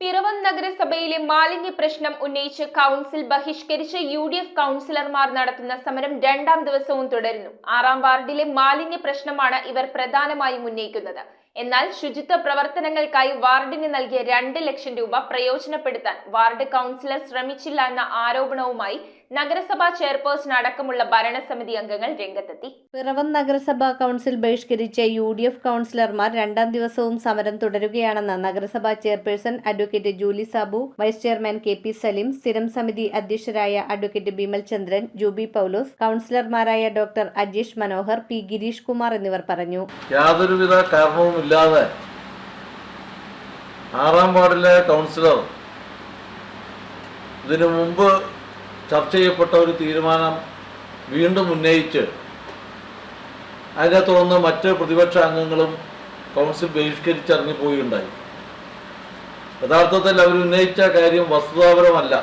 പിറവം നഗരസഭയിലെ മാലിന്യ പ്രശ്നം ഉന്നയിച്ച് കൗൺസിൽ ബഹിഷ്കരിച്ച് UDF കൗൺസിലർമാർ നടത്തുന്ന സമരം രണ്ടാം ദിവസവും തുടരുന്നു. 6-ാം വാർഡിലെ മാലിന്യ പ്രശ്നമാണ് ഇവർ പ്രധാനമായും ഉന്നയിക്കുന്നത്. എന്നാൽ ശുചിത്വ പ്രവർത്തനങ്ങൾക്കായി വാർഡിന് നൽകിയ 2 ലക്ഷം രൂപ പ്രയോജനപ്പെടുത്താൻ വാർഡ് കൗൺസിലർ ശ്രമിച്ചില്ല എന്ന ആരോപണവുമായി നഗരസഭാ ചെയർപേഴ്സൺ അടക്കമുള്ള ഭരണസമിതി അംഗങ്ങൾ രംഗത്തെത്തി. പിറവം നഗരസഭാ കൗൺസിൽ ബഹിഷ്കരിച്ച UDF കൗൺസിലർമാർ രണ്ടാം ദിവസവും സമരം തുടരുകയാണെന്ന് നഗരസഭാ chairperson advocate Juli Sabu, vice chairman KP Saleem, സ്ഥിരം സമിതി അധ്യക്ഷരായ അഡ്വക്കേറ്റ് ബിമൽ ചന്ദ്രൻ, ജൂബി പൗലോസ്, കൗൺസിലർമാരായ ഡോക്ടർ അജീഷ് മനോഹർ, P ഗിരീഷ് കുമാർ എന്നിവർ പറഞ്ഞു. യാതൊരുവിധ കാരണവുമില്ലാതെ 6-ാം വാർഡിലെ കൗൺസിലർ ഇതിനു മുമ്പ് ചർച്ച ചെയ്യപ്പെട്ട ഒരു തീരുമാനം വീണ്ടും ഉന്നയിച്ച് അതിനെ തുടർന്ന് മറ്റ് പ്രതിപക്ഷ അംഗങ്ങളും കൗൺസിൽ ബഹിഷ്കരിച്ചിറങ്ങിപ്പോവുകയുണ്ടായി. യഥാർത്ഥത്തിൽ അവർ ഉന്നയിച്ച കാര്യം വസ്തുതാപരമല്ല.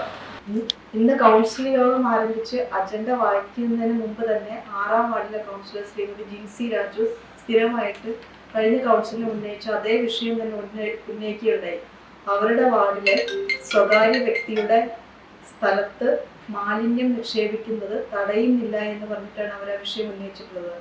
ഇന്ന് കൗൺസിൽ യോഗം ആരംഭിച്ച് അജണ്ട വായിക്കുന്നതിന് മുമ്പ് തന്നെ 6-ാം വാർഡിലെ കൗൺസിലർ ശ്രീമതി GC രാജു സ്ഥിരമായിട്ട് കഴിഞ്ഞ കൗൺസിലിൽ ഉന്നയിച്ച അതേ വിഷയം തന്നെ ഉന്നയിക്കുകയുണ്ടായി. അവരുടെ വാർഡിലെ സ്വകാര്യ വ്യക്തിയുടെ സ്ഥലത്ത് മാലിന്യം നിക്ഷേപിക്കുന്നത് തടയുന്നില്ല എന്ന് പറഞ്ഞിട്ടാണ് അവർ ആ വിഷയം ഉന്നയിച്ചിട്ടുള്ളത്.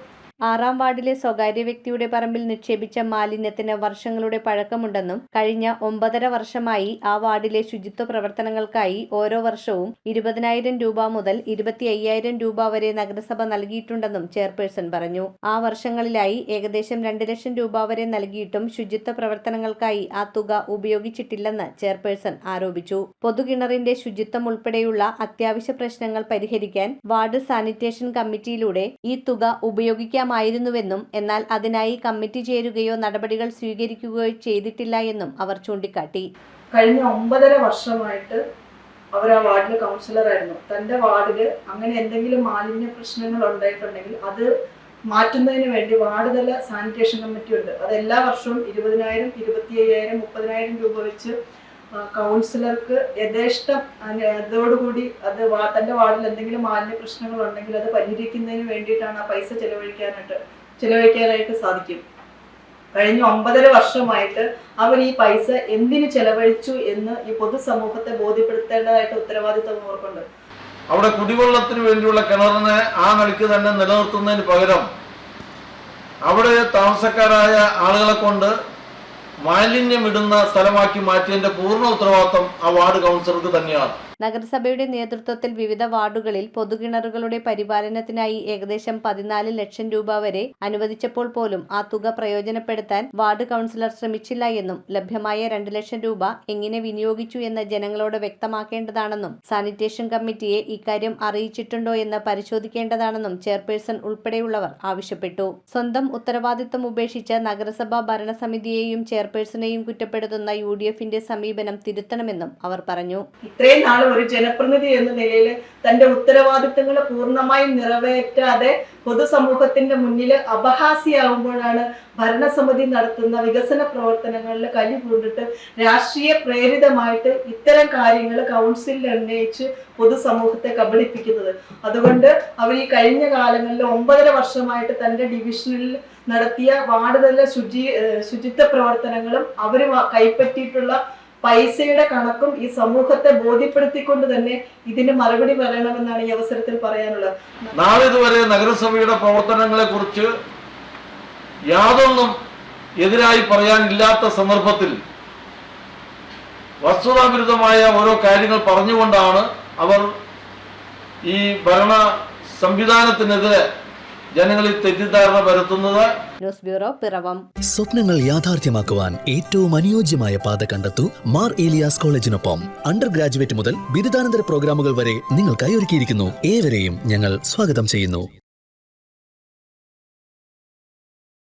6-ാം വാർഡിലെ സ്വകാര്യ വ്യക്തിയുടെ പറമ്പിൽ നിക്ഷേപിച്ച മാലിന്യത്തിന് വർഷങ്ങളുടെ പഴക്കമുണ്ടെന്നും കഴിഞ്ഞ 9.5 വർഷമായി ആ വാർഡിലെ ശുചിത്വ പ്രവർത്തനങ്ങൾക്കായി ഓരോ വർഷവും 20,000 രൂപ മുതൽ 25,000 രൂപ വരെ നഗരസഭ നൽകിയിട്ടുണ്ടെന്നും ചെയർപേഴ്സൺ പറഞ്ഞു. ആ വർഷങ്ങളിലായി ഏകദേശം 2 ലക്ഷം രൂപ വരെ നൽകിയിട്ടും ശുചിത്വ പ്രവർത്തനങ്ങൾക്കായി ആ തുക ഉപയോഗിച്ചിട്ടില്ലെന്ന് ചെയർപേഴ്സൺ ആരോപിച്ചു. പൊതുകിണറിന്റെ ശുചിത്വം ഉൾപ്പെടെയുള്ള അത്യാവശ്യ പ്രശ്നങ്ങൾ പരിഹരിക്കാൻ വാർഡ് സാനിറ്റേഷൻ കമ്മിറ്റിയിലൂടെ ഈ തുക ഉപയോഗിക്കാം ായിരുന്നുവെന്നും എന്നാൽ അതിനായി കമ്മിറ്റി ചേരുകയോ നടപടികൾ സ്വീകരിക്കുകയോ ചെയ്തിട്ടില്ല എന്നും അവർ ചൂണ്ടിക്കാട്ടി. കഴിഞ്ഞ 9.5 വർഷമായിട്ട് അവർ ആ വാർഡിലെ കൗൺസിലറായിരുന്നു. തന്റെ വാർഡില് അങ്ങനെ എന്തെങ്കിലും മാലിന്യ പ്രശ്നങ്ങൾ ഉണ്ടായിട്ടുണ്ടെങ്കിൽ അത് മാറ്റുന്നതിന് വേണ്ടി വാർഡ് തല സാനിറ്റേഷൻ കമ്മിറ്റി ഉണ്ട്. അത് എല്ലാ വർഷവും 20,000, 25,000, 30,000 രൂപ വെച്ച് കൗൺസിലർക്ക് യഥേഷ്ടം അതോടുകൂടി അത് തന്റെ വാർഡിൽ എന്തെങ്കിലും മാലിന്യ പ്രശ്നങ്ങൾ ഉണ്ടെങ്കിൽ അത് പരിഹരിക്കുന്നതിന് വേണ്ടിയിട്ടാണ് ആ പൈസ ചെലവഴിക്കാനായിട്ട് സാധിക്കും. കഴിഞ്ഞ 9.5 വർഷമായിട്ട് അവർ ഈ പൈസ എന്തിനു ചെലവഴിച്ചു എന്ന് ഈ പൊതുസമൂഹത്തെ ബോധ്യപ്പെടുത്തേണ്ടതായിട്ട് ഉത്തരവാദിത്വം അവർക്കുണ്ട്. അവിടെ കുടിവെള്ളത്തിന് വേണ്ടിയുള്ള കിണറിനെ ആ നിലയ്ക്ക് തന്നെ നിലനിർത്തുന്നതിന് പകരം അവിടെ താമസക്കാരായ ആളുകളെ കൊണ്ട് മാലിന്യം ഇടുന്ന സ്ഥലമാക്കി മാറ്റിയതിന്റെ പൂർണ്ണ ഉത്തരവാദിത്വം ആ വാർഡ് കൗൺസിലർക്ക് തന്നെയാണ്. നഗരസഭയുടെ നേതൃത്വത്തിൽ വിവിധ വാർഡുകളിൽ പൊതുകിണറുകളുടെ പരിപാലനത്തിനായി ഏകദേശം 14 ലക്ഷം രൂപ വരെ അനുവദിച്ചപ്പോൾ പോലും ആ തുക പ്രയോജനപ്പെടുത്താൻ വാർഡ് കൗൺസിലർ ശ്രമിച്ചില്ല എന്നും ലഭ്യമായ 2 ലക്ഷം രൂപ എങ്ങനെ വിനിയോഗിച്ചു എന്ന് ജനങ്ങളോട് വ്യക്തമാക്കേണ്ടതാണെന്നും സാനിറ്റേഷൻ കമ്മിറ്റിയെ ഇക്കാര്യം അറിയിച്ചിട്ടുണ്ടോ എന്ന് പരിശോധിക്കേണ്ടതാണെന്നും ചെയർപേഴ്സൺ ഉൾപ്പെടെയുള്ളവർ ആവശ്യപ്പെട്ടു. സ്വന്തം ഉത്തരവാദിത്വം ഉപേക്ഷിച്ച് നഗരസഭാ ഭരണസമിതിയെയും ചെയർപേഴ്സണെയും കുറ്റപ്പെടുത്തുന്ന UDFന്റെ സമീപനം തിരുത്തണമെന്നും അവർ പറഞ്ഞു. ഇത്രയും നാൾ ഒരു ജനപ്രതിനിധി എന്ന നിലയിൽ തന്റെ ഉത്തരവാദിത്തങ്ങൾ പൂർണ്ണമായും നിറവേറ്റാതെ പൊതുസമൂഹത്തിന്റെ മുന്നിൽ അപഹാസ്യമാകുമ്പോഴാണ് ഭരണസമിതി നടത്തുന്ന വികസന പ്രവർത്തനങ്ങളിൽ കലി പൂണ്ടിട്ട് രാഷ്ട്രീയ പ്രേരിതമായിട്ട് ഇത്തരം കാര്യങ്ങൾ കൗൺസിലിൽ ഉന്നയിച്ച് പൊതുസമൂഹത്തെ കബളിപ്പിക്കുന്നത്. അതുകൊണ്ട് അവർ ഈ കഴിഞ്ഞ കാലങ്ങളിൽ 9.5 വർഷമായിട്ട് തന്റെ ഡിവിഷനിൽ നടത്തിയ വാർഡ് തല ശുചിത്വ പ്രവർത്തനങ്ങളും അവർ കൈപ്പറ്റിയിട്ടുള്ള പൈസയുടെ കണക്കും ഈ സമൂഹത്തെ ബോധ്യപ്പെടുത്തിക്കൊണ്ട് തന്നെ ഇതിന് മറുപടി പറയണമെന്നാണ് ഈ അവസരത്തിൽ പറയാനുള്ളത്. നാളിതുവരെ നഗരസഭയുടെ പ്രവർത്തനങ്ങളെ കുറിച്ച് യാതൊന്നും എതിരായി പറയാനില്ലാത്ത സന്ദർഭത്തിൽ വസ്തുതാവിരുദ്ധമായ ഓരോ കാര്യങ്ങൾ പറഞ്ഞുകൊണ്ടാണ് അവർ ഈ ഭരണ സംവിധാനത്തിനെതിരെ ജനങ്ങളിൽ തെറ്റിദ്ധാരണ വരുത്തുന്നത്. News bureau, Piravom. സ്വപ്നങ്ങൾ യാഥാർത്ഥ്യമാക്കുവാൻ ഏറ്റവും അനുയോജ്യമായ പാത കണ്ടെത്തൂ മാർ ഏലിയാസ് കോളേജിനൊപ്പം. അണ്ടർ ഗ്രാജുവേറ്റ് മുതൽ ബിരുദാനന്തര പ്രോഗ്രാമുകൾ വരെ നിങ്ങൾക്കായി ഒരുക്കിയിരിക്കുന്നു. ഏവരെയും ഞങ്ങൾ സ്വാഗതം ചെയ്യുന്നു.